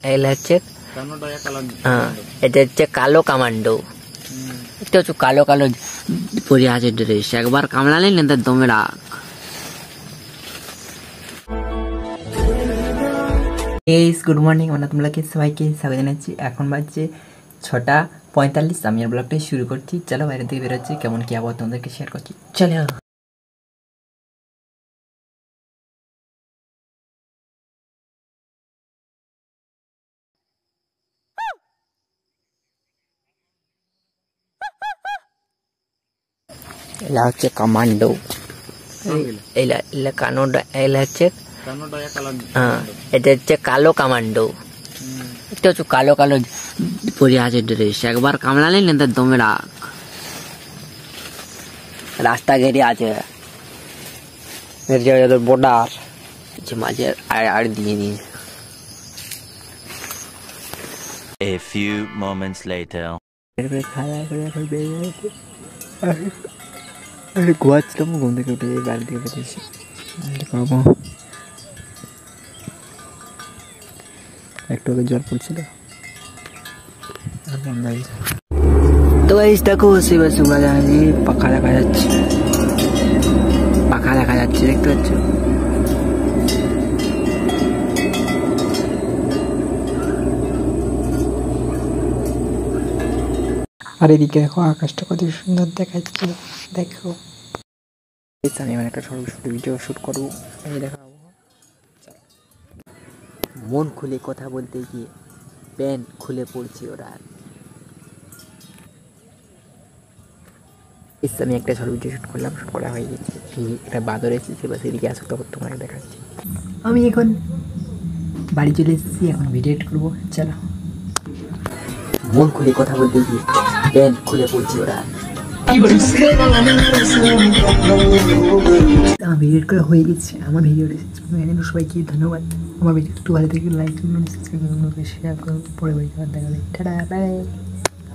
এগুলো হচ্ছে এটা হচ্ছে কালো কামান্ডো। এটা হচ্ছে কালো কালো পরে আছে ড্রেস, একবার কামড়ালে না তার দমে রাখ। গুড মর্নিং, আমরা তোমাকে সবাইকে স্বাগত জানাচ্ছি। এখন বাজছে 6:45। আমি আর ব্লগটাই শুরু করছি। চলো বাইরে থেকে বেরোচ্ছি, কেমন কি আবহাওয়া তোমাদেরকে শেয়ার করছি। চলো। এলা হচ্ছে কামান্ডো, এলা কানোডা, এলা হচ্ছে এটা হচ্ছে কালো কামান্ডো। এটা হচ্ছে কালো কালো পরে আছে ড্রেস, একবার কামড়ালে না তার দমে রাখ। রাস্তা ঘেরে আছে বর্ডার, মাঝে আর দিয়ে দিয়ে। A few moments later. ঘুমাচ্ছিলাম, ঘুম থেকে উঠে বাড়ি থেকে বেরিয়েছি। একটু আগে জল পড়ছিল। তো গাইস দেখো, সুবহ সুবহ জানি পাখা দেখা যাচ্ছে, পাখা দেখা যাচ্ছে, দেখতে পাচ্ছ? আর এদিকে দেখো আকাশটা কত সুন্দর দেখাচ্ছে, দেখো। আমি মানে একটা ছোট ভিডিও শুট করবো, এই দেখো। মন খুলে কথা বলতে গিয়ে প্যান খুলে পড়ছে ওরা। আমি একটা ছোট ভিডিও শুট করলাম, শুট করা হয়ে গেছে। একটা বাদর এসেছে, বা সেদিকে আসো, তখন তোমাকে দেখাচ্ছি। আমি এখন বাড়ি চলে এসেছি, এখন ভিডিও এডিট করবো। চলো। মন খুলে কথা বলতে গিয়ে প্যান খুলে পড়ছে ওরা। আমার ভিডিও করা হয়ে গেছে, আমার ভিডিওটা সবাইকে ধন্যবাদ। আমার ভিডিও একটু ভালো থেকে লাইক করুন, সাবস্ক্রাইব করুন, শেয়ার করুন। পরে দেখা হবে। Tata, by.